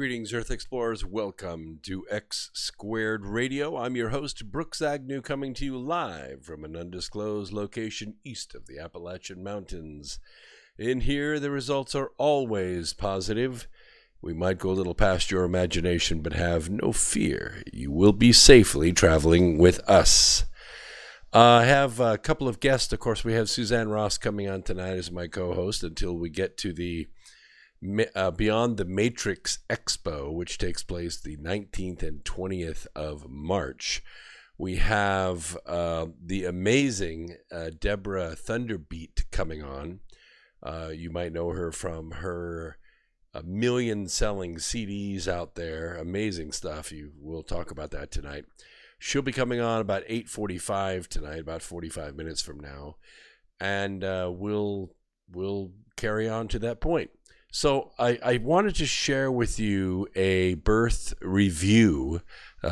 Greetings, Earth Explorers. Welcome to X Squared Radio. I'm your host, Brooks Agnew, coming to you live from an undisclosed location east of the Appalachian Mountains. In here, the results are always positive. We might go a little past your imagination, but have no fear. You will be safely traveling with us. I have a couple of guests. Of course, we have Suzanne Ross coming on tonight as my co-host until we get to the Beyond the Matrix Expo, which takes place the 19th and 20th of March. We have the amazing Deborah Thunderbeat coming on. You might know her from her million selling CDs out there. Amazing stuff. We'll talk about that tonight. She'll be coming on about 8:45 tonight, about 45 minutes from now, and we'll carry on to that point. So I wanted to share with you a birth review,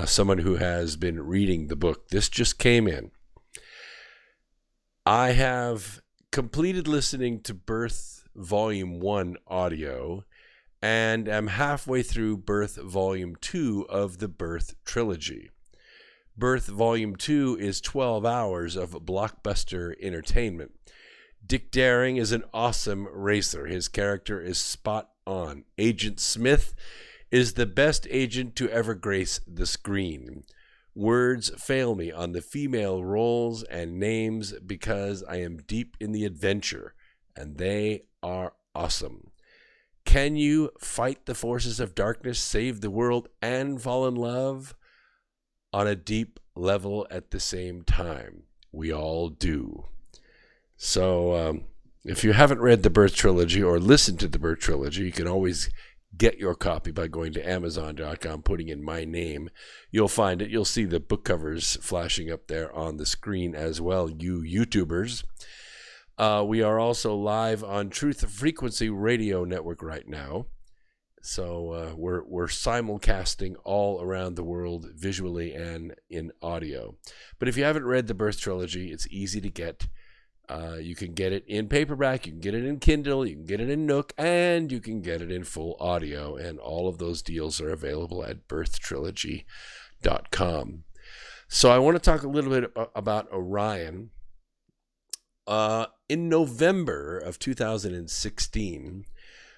someone who has been reading the book. This just came in. I have completed listening to Birth Volume 1 audio, and am halfway through Birth Volume 2 of the Birth Trilogy. Birth Volume 2 is 12 hours of blockbuster entertainment. Dick Daring is an awesome racer. His character is spot on. Agent Smith is the best agent to ever grace the screen. Words fail me on the female roles and names because I am deep in the adventure, and they are awesome. Can you fight the forces of darkness, save the world, and fall in love on a deep level at the same time? We all do. So if you haven't read the Birth Trilogy or listened to the Birth Trilogy, you can always get your copy by going to Amazon.com, putting in my name. You'll find it. You'll see the book covers flashing up there on the screen as well, you YouTubers. We are also live on Truth Frequency Radio Network right now. So we're simulcasting all around the world visually and in audio. But if you haven't read the Birth Trilogy, it's easy to get. You can get it in paperback, you can get it in Kindle, you can get it in Nook, and you can get it in full audio. And all of those deals are available at birthtrilogy.com. So I want to talk a little bit about Orion. In November of 2016,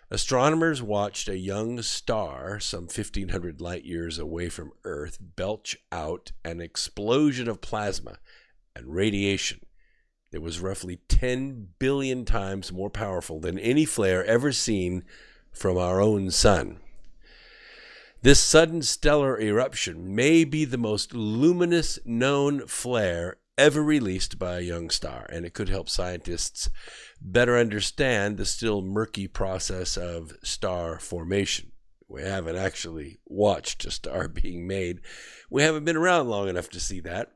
astronomers watched a young star some 1,500 light years away from Earth belch out an explosion of plasma and radiation. It was roughly 10 billion times more powerful than any flare ever seen from our own sun. This sudden stellar eruption may be the most luminous known flare ever released by a young star, and it could help scientists better understand the still murky process of star formation. We haven't actually watched a star being made. We haven't been around long enough to see that.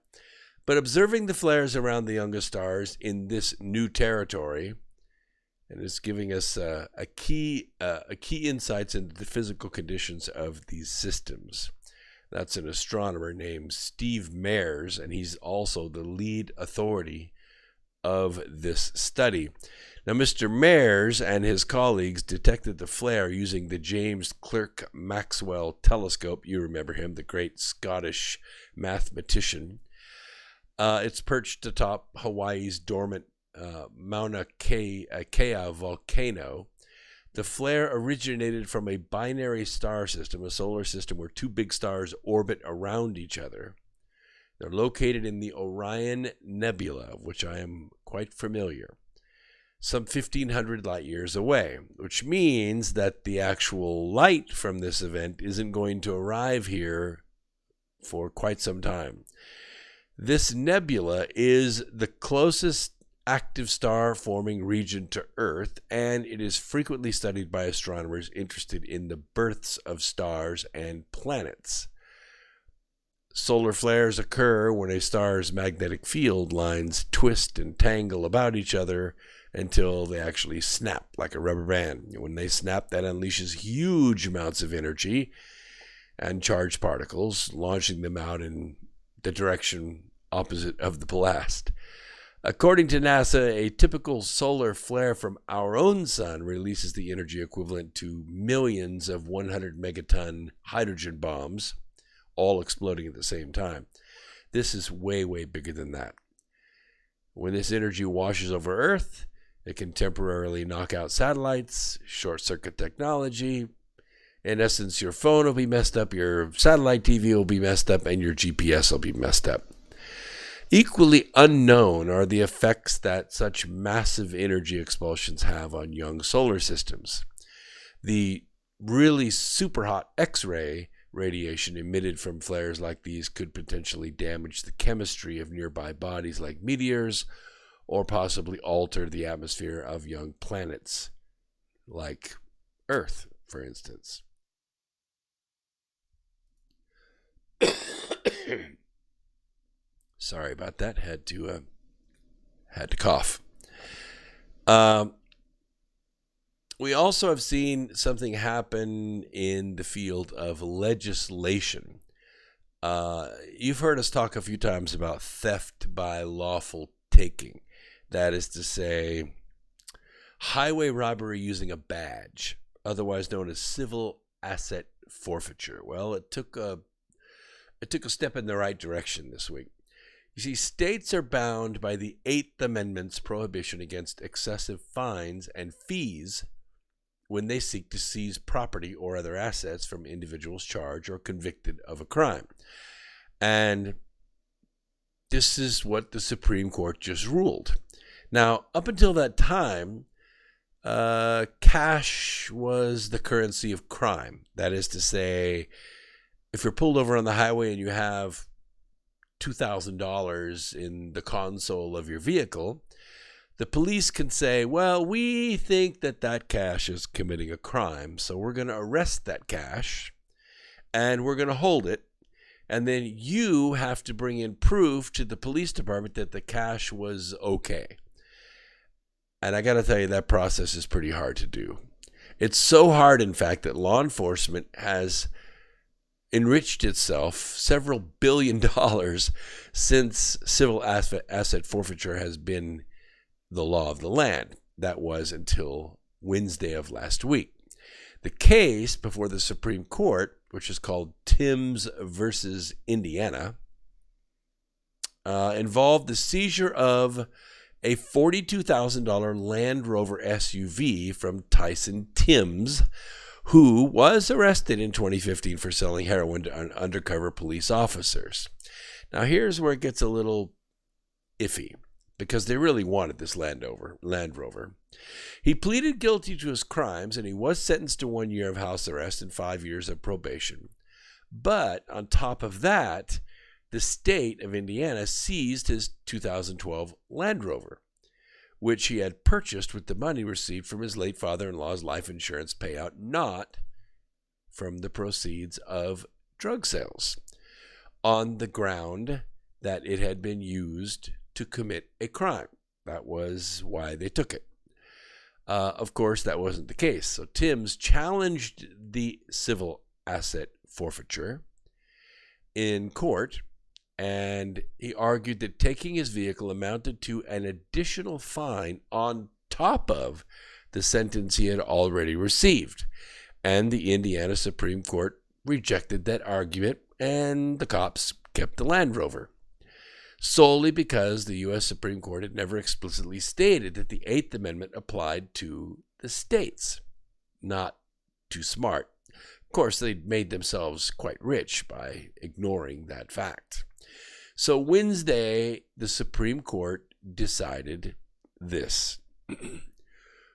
But observing the flares around the youngest stars in this new territory, and it's giving us a key insights into the physical conditions of these systems. That's an astronomer named Steve Mears, and he's also the lead authority of this study. Now, Mr. Mears and his colleagues detected the flare using the James Clerk Maxwell telescope. You remember him, the great Scottish mathematician. It's perched atop Hawaii's dormant Mauna Kea volcano. The flare originated from a binary star system, a solar system where two big stars orbit around each other. They're located in the Orion Nebula, of which I am quite familiar, some 1,500 light years away, which means that the actual light from this event isn't going to arrive here for quite some time. This nebula is the closest active star-forming region to Earth, and it is frequently studied by astronomers interested in the births of stars and planets. Solar flares occur when a star's magnetic field lines twist and tangle about each other until they actually snap like a rubber band. When they snap, that unleashes huge amounts of energy and charged particles, launching them out in the direction opposite of the blast. According to NASA, a typical solar flare from our own sun releases the energy equivalent to millions of 100 megaton hydrogen bombs, all exploding at the same time. This is way, way bigger than that. When this energy washes over Earth, it can temporarily knock out satellites, short-circuit technology. In essence, your phone will be messed up, your satellite TV will be messed up, and your GPS will be messed up. Equally unknown are the effects that such massive energy expulsions have on young solar systems. The really super hot X-ray radiation emitted from flares like these could potentially damage the chemistry of nearby bodies like meteors, or possibly alter the atmosphere of young planets like Earth, for instance. Sorry about that. Had to cough. We also have seen something happen in the field of legislation. You've heard us talk a few times about theft by lawful taking. That is to say, highway robbery using a badge, otherwise known as civil asset forfeiture. Well, it took a step in the right direction this week. You see, states are bound by the 8th Amendment's prohibition against excessive fines and fees when they seek to seize property or other assets from individuals charged or convicted of a crime. And this is what the Supreme Court just ruled. Now, up until that time, cash was the currency of crime. That is to say, if you're pulled over on the highway and you have $2,000 in the console of your vehicle, the police can say, well, we think that cash is committing a crime, so we're going to arrest that cash and we're going to hold it. And then you have to bring in proof to the police department that the cash was okay. And I got to tell you, that process is pretty hard to do. It's so hard, in fact, that law enforcement has enriched itself several $billion since civil asset forfeiture has been the law of the land. That was until Wednesday of last week. The case before the Supreme Court, which is called Timms versus Indiana, involved the seizure of a $42,000 Land Rover SUV from Tyson Timms, who was arrested in 2015 for selling heroin to undercover police officers. Now, here's where it gets a little iffy, because they really wanted this Land Rover. He pleaded guilty to his crimes, and he was sentenced to 1 year of house arrest and 5 years of probation. But on top of that, the state of Indiana seized his 2012 Land Rover, which he had purchased with the money received from his late father-in-law's life insurance payout, not from the proceeds of drug sales, on the ground that it had been used to commit a crime. That was why they took it. Of course, that wasn't the case. So Timms challenged the civil asset forfeiture in court, and he argued that taking his vehicle amounted to an additional fine on top of the sentence he had already received. And the Indiana Supreme Court rejected that argument, and the cops kept the Land Rover, solely because the U.S. Supreme Court had never explicitly stated that the 8th Amendment applied to the states. Not too smart. Of course, they'd made themselves quite rich by ignoring that fact. So Wednesday, the Supreme Court decided this.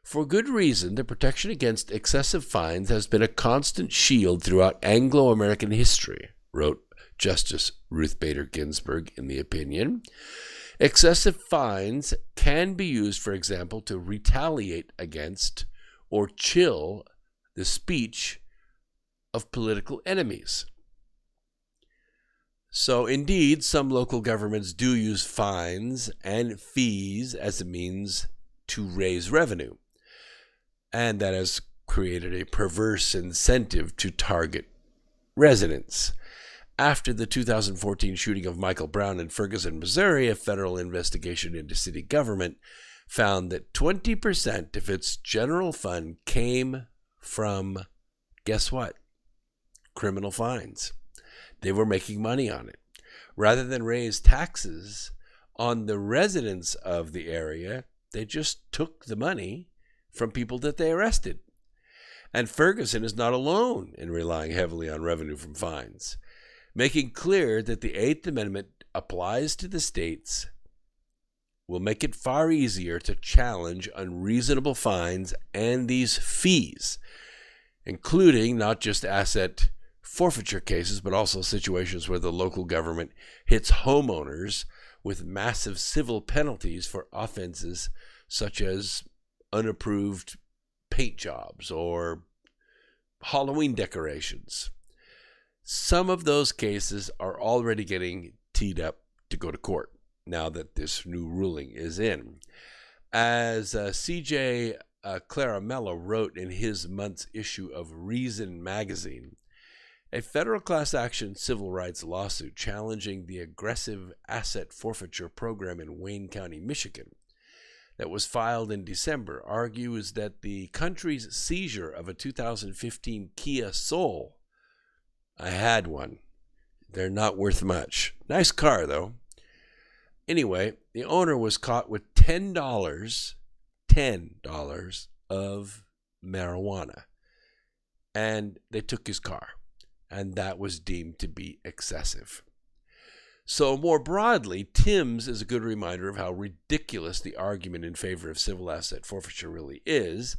For good reason, the protection against excessive fines has been a constant shield throughout Anglo-American history, wrote Justice Ruth Bader Ginsburg in the opinion. Excessive fines can be used, for example, to retaliate against or chill the speech of political enemies. So indeed, some local governments do use fines and fees as a means to raise revenue. And that has created a perverse incentive to target residents. After the 2014 shooting of Michael Brown in Ferguson, Missouri, a federal investigation into city government found that 20% of its general fund came from, guess what? Criminal fines. They were making money on it. Rather than raise taxes on the residents of the area, they just took the money from people that they arrested. And Ferguson is not alone in relying heavily on revenue from fines, making clear that the Eighth Amendment applies to the states will make it far easier to challenge unreasonable fines and these fees, including not just asset forfeiture cases, but also situations where the local government hits homeowners with massive civil penalties for offenses such as unapproved paint jobs or Halloween decorations. Some of those cases are already getting teed up to go to court now that this new ruling is in. As CJ Claramello wrote in his month's issue of Reason magazine, a federal class action civil rights lawsuit challenging the aggressive asset forfeiture program in Wayne County, Michigan, that was filed in December, argues that the country's seizure of a 2015 Kia Soul, I had one, they're not worth much. Nice car, though. Anyway, the owner was caught with $10 of marijuana, and they took his car, and that was deemed to be excessive. So more broadly, Tim's is a good reminder of how ridiculous the argument in favor of civil asset forfeiture really is.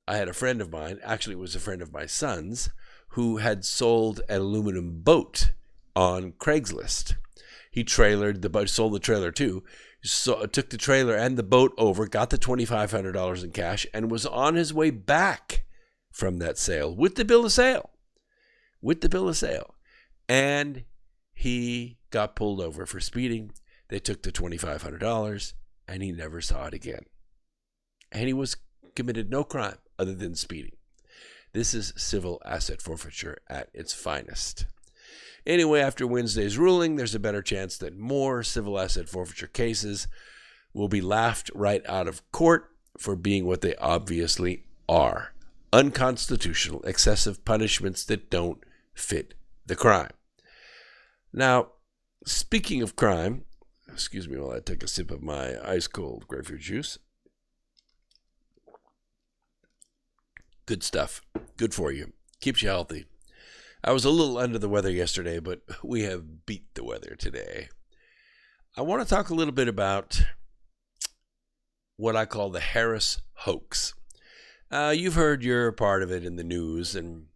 I had a friend of mine, actually it was a friend of my son's, who had sold an aluminum boat on Craigslist. He trailered the boat, sold the trailer too, so took the trailer and the boat over, got the $2,500 in cash, and was on his way back from that sale with the bill of sale. And he got pulled over for speeding. They took the $2,500, and he never saw it again. And he was committed no crime other than speeding. This is civil asset forfeiture at its finest. Anyway, after Wednesday's ruling, there's a better chance that more civil asset forfeiture cases will be laughed right out of court for being what they obviously are: unconstitutional, excessive punishments that don't fit the crime. Now, speaking of crime, excuse me while I take a sip of my ice-cold grapefruit juice. Good stuff. Good for you. Keeps you healthy. I was a little under the weather yesterday, but we have beat the weather today. I want to talk a little bit about what I call the Harris hoax. You've heard your part of it in the news, and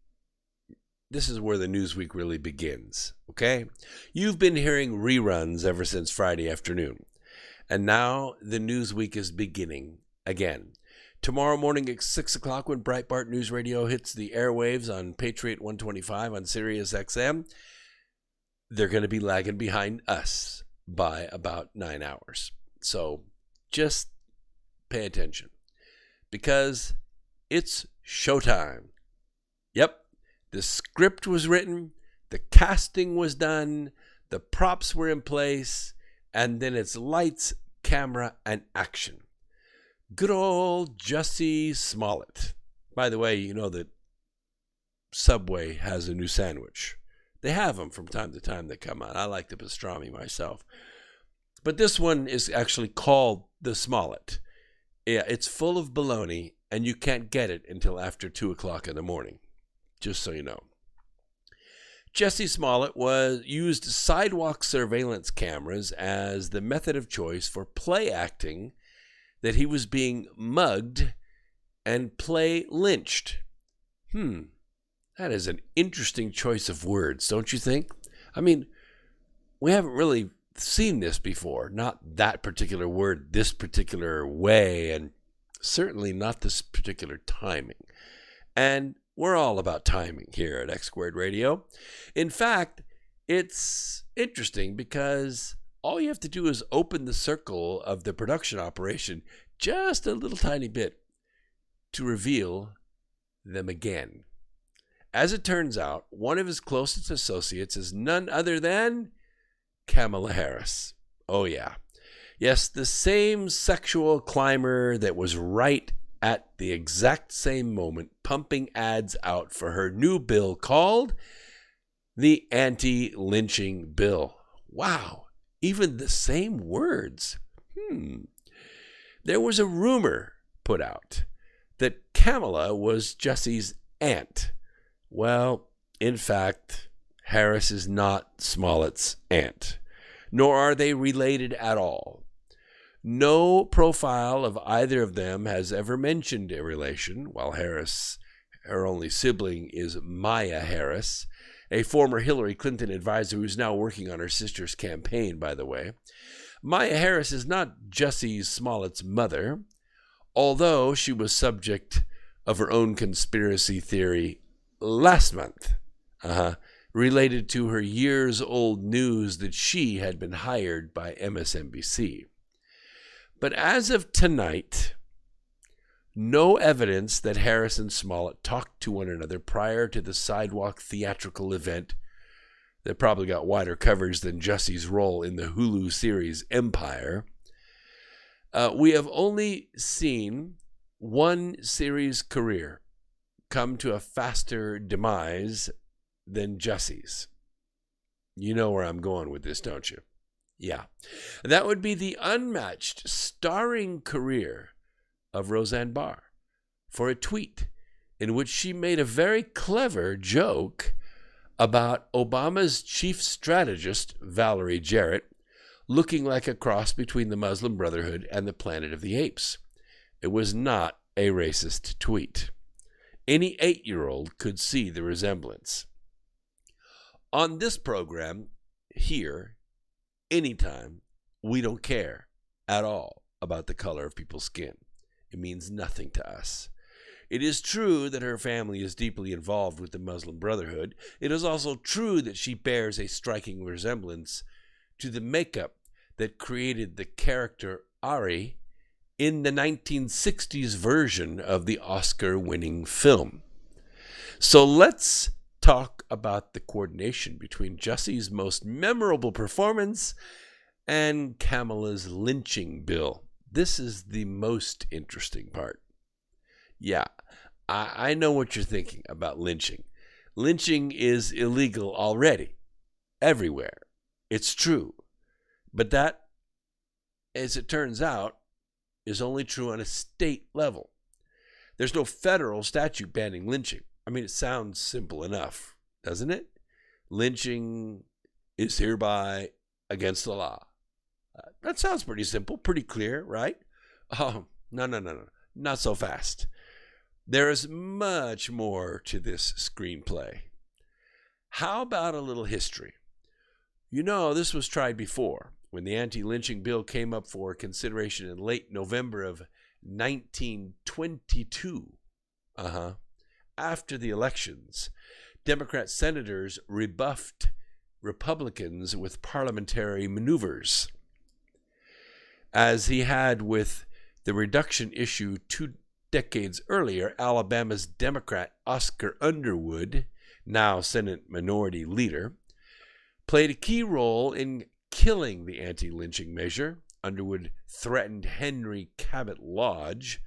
this is where the news week really begins, okay? You've been hearing reruns ever since Friday afternoon, and now the news week is beginning again. Tomorrow morning at 6 o'clock when Breitbart News Radio hits the airwaves on Patriot 125 on Sirius XM, they're going to be lagging behind us by about 9 hours. So just pay attention because it's showtime. Yep, the script was written, the casting was done, the props were in place, and then it's lights, camera, and action. Good old Jussie Smollett. By the way, you know that Subway has a new sandwich. They have them from time to time that come out. I like the pastrami myself. But this one is actually called the Smollett. Yeah, it's full of bologna, and you can't get it until after 2 o'clock in the morning, just so you know. Jussie Smollett used sidewalk surveillance cameras as the method of choice for play acting that he was being mugged and play lynched. That is an interesting choice of words, don't you think? I mean, we haven't really seen this before. Not that particular word, this particular way, and certainly not this particular timing. And we're all about timing here at X Squared Radio. In fact, it's interesting because all you have to do is open the circle of the production operation just a little tiny bit to reveal them again. As it turns out, one of his closest associates is none other than Kamala Harris. Oh, yeah. Yes, the same sexual climber that was right at the exact same moment pumping ads out for her new bill called the Antilynching bill. Wow, even the same words. There was a rumor put out that Kamala was Jesse's aunt. Well, in fact, Harris is not Smollett's aunt, nor are they related at all. No profile of either of them has ever mentioned a relation, while Harris, her only sibling, is Maya Harris, a former Hillary Clinton advisor who's now working on her sister's campaign, by the way. Maya Harris is not Jussie Smollett's mother, although she was subject of her own conspiracy theory last month, related to her years-old news that she had been hired by MSNBC. But as of tonight, no evidence that Harris and Smollett talked to one another prior to the sidewalk theatrical event that probably got wider coverage than Jussie's role in the Hulu series Empire. We have only seen one series career come to a faster demise than Jussie's. You know where I'm going with this, don't you? Yeah. That would be the unmatched starring career of Roseanne Barr for a tweet in which she made a very clever joke about Obama's chief strategist, Valerie Jarrett, looking like a cross between the Muslim Brotherhood and the Planet of the Apes. It was not a racist tweet. Any 8-year-old could see the resemblance. On this program, here, anytime, we don't care at all about the color of people's skin. It means nothing to us. It is true that her family is deeply involved with the Muslim Brotherhood. It is also true that she bears a striking resemblance to the makeup that created the character Ari in the 1960s version of the Oscar-winning film. So let's talk about the coordination between Jussie's most memorable performance and Kamala's lynching bill. This is the most interesting part. Yeah, I know what you're thinking about lynching. Lynching is illegal already, everywhere. It's true. But that, as it turns out, is only true on a state level. There's no federal statute banning lynching. I mean, it sounds simple enough, doesn't it? Lynching is hereby against the law. That sounds pretty simple, pretty clear, right? Oh, no. Not so fast. There is much more to this screenplay. How about a little history? You know, this was tried before, when the anti-lynching bill came up for consideration in late November of 1922. After the elections, Democrat senators rebuffed Republicans with parliamentary maneuvers, as he had with the reduction issue 2 decades earlier. Alabama's Democrat Oscar Underwood, now Senate Minority Leader, played a key role in killing the anti-lynching measure. Underwood threatened Henry Cabot Lodge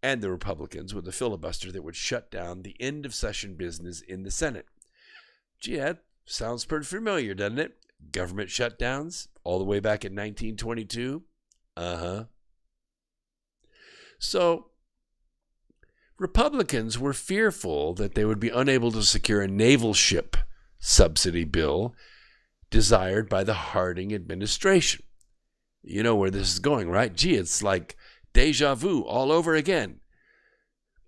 and the Republicans with a filibuster that would shut down the end of session business in the Senate. Gee, that sounds pretty familiar, doesn't it? Government shutdowns all the way back in 1922. So, Republicans were fearful that they would be unable to secure a naval ship subsidy bill desired by the Harding administration. You know where this is going, right? Gee, it's like deja vu all over again.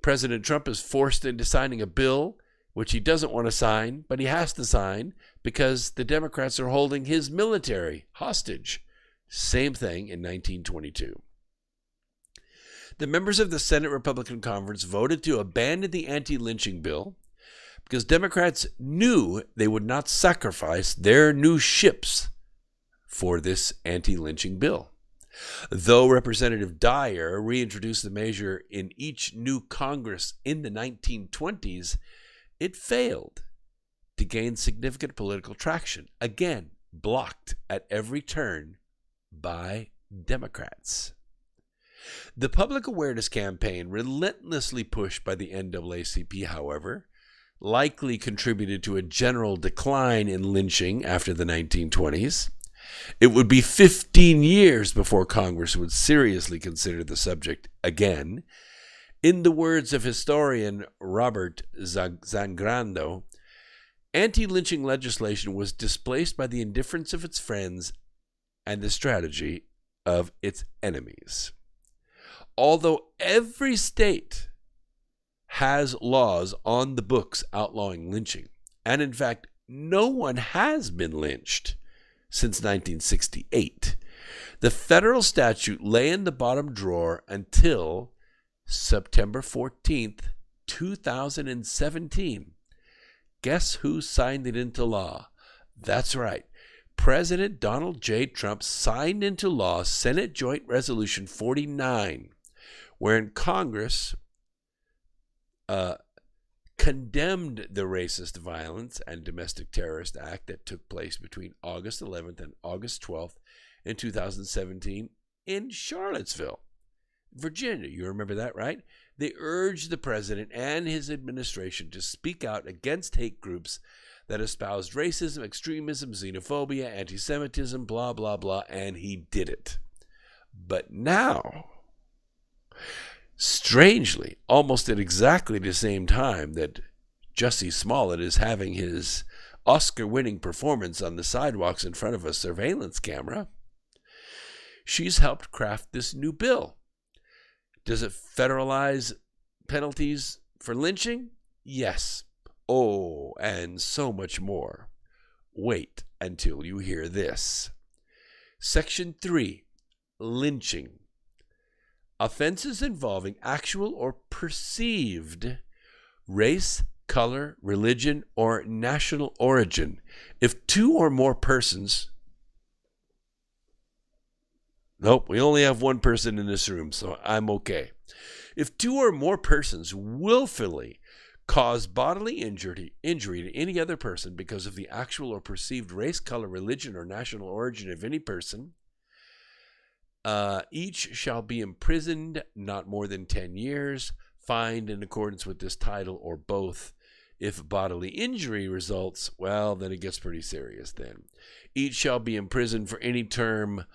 President Trump is forced into signing a bill which he doesn't want to sign, but he has to sign because the Democrats are holding his military hostage. Same thing in 1922. The members of the Senate Republican Conference voted to abandon the anti-lynching bill because Democrats knew they would not sacrifice their new ships for this anti-lynching bill. Though Representative Dyer reintroduced the measure in each new Congress in the 1920s, it failed to gain significant political traction. Again, blocked at every turn by Democrats. The public awareness campaign, relentlessly pushed by the NAACP, however, likely contributed to a general decline in lynching after the 1920s. It would be 15 years before Congress would seriously consider the subject again. In the words of historian Robert Zangrando, anti-lynching legislation was displaced by the indifference of its friends and the strategy of its enemies. Although every state has laws on the books outlawing lynching, and in fact, no one has been lynched since 1968, the federal statute lay in the bottom drawer until September 14th, 2017. Guess who signed it into law? That's right. President Donald J. Trump signed into law Senate Joint Resolution 49, wherein Congress condemned the racist violence and domestic terrorist act that took place between August 11th and August 12th in 2017 in Charlottesville, Virginia. You remember that, right? They urged the president and his administration to speak out against hate groups that espoused racism, extremism, xenophobia, anti-Semitism, blah, blah, blah, and he did it. But now, strangely, almost at exactly the same time that Jussie Smollett is having his Oscar-winning performance on the sidewalks in front of a surveillance camera, she's helped craft this new bill. Does it federalize penalties for lynching? Yes. Oh, and so much more. Wait until you hear this. Section 3, lynching. Offenses involving actual or perceived race, color, religion, or national origin. If two or more persons... Nope, we only have one person in this room, so I'm okay. If two or more persons willfully cause bodily injury to any other person because of the actual or perceived race, color, religion, or national origin of any person, each shall be imprisoned not more than 10 years, fined in accordance with this title, or both. If bodily injury results, well, then it gets pretty serious then. Each shall be imprisoned for any term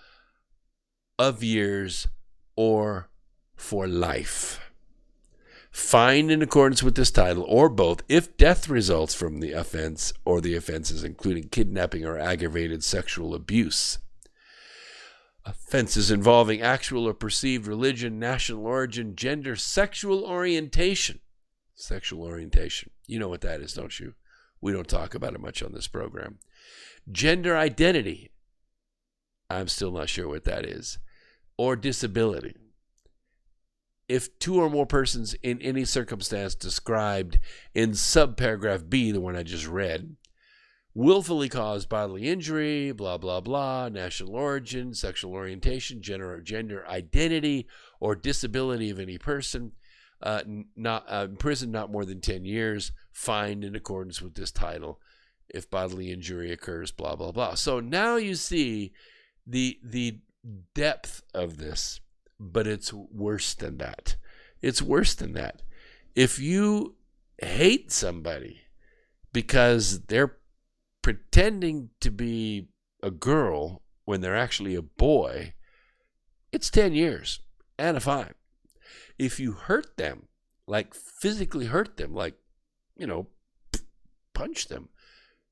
of years or for life. Fined in accordance with this title, or both, if death results from the offense or the offenses, including kidnapping or aggravated sexual abuse. Offenses involving actual or perceived religion, national origin, gender, sexual orientation. Sexual orientation. You know what that is, don't you? We don't talk about it much on this program. Gender identity. I'm still not sure what that is. Or disability. If two or more persons in any circumstance described in subparagraph B, the one I just read, willfully cause bodily injury, blah, blah, blah, national origin, sexual orientation, gender identity, or disability of any person, imprisoned not more than 10 years, fined in accordance with this title, if bodily injury occurs, blah, blah, blah. So now you see the depth of this, but it's worse than that. It's worse than that. If you hate somebody because they're pretending to be a girl when they're actually a boy, it's 10 years and a fine. If you hurt them, like physically hurt them, like, punch them,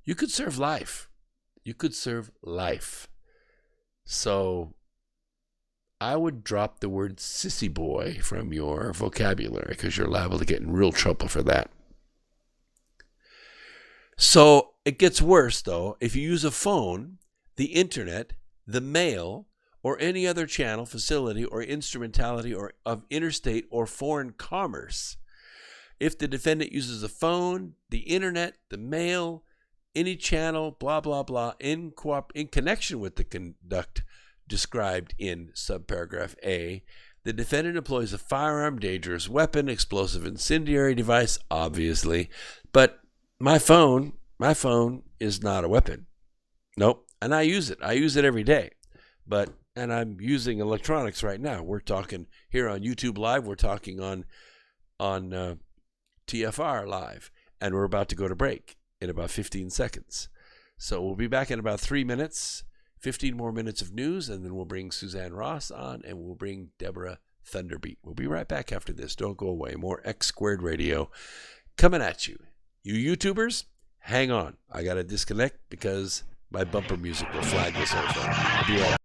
you could serve life. You could serve life. So I would drop the word sissy boy from your vocabulary because you're liable to get in real trouble for that. So it gets worse, though, if you use a phone, the internet, the mail, or any other channel, facility, or instrumentality of interstate or foreign commerce. If the defendant uses a phone, the internet, the mail, any channel, blah, blah, blah, in connection with the conduct described in subparagraph A, the defendant employs a firearm, dangerous weapon, explosive incendiary device, obviously, but my phone is not a weapon. Nope. And I use it. I use it every day. And I'm using electronics right now. We're talking here on YouTube Live. We're talking on TFR Live. And we're about to go to break in about 15 seconds. So we'll be back in about 3 minutes, 15 more minutes of news, and then we'll bring Suzanne Ross on, and we'll bring Deborah Thunderbeat. We'll be right back after this. Don't go away. More X Squared Radio coming at you. You YouTubers, hang on. I got to disconnect because my bumper music will flag this whole thing. I'll be right back.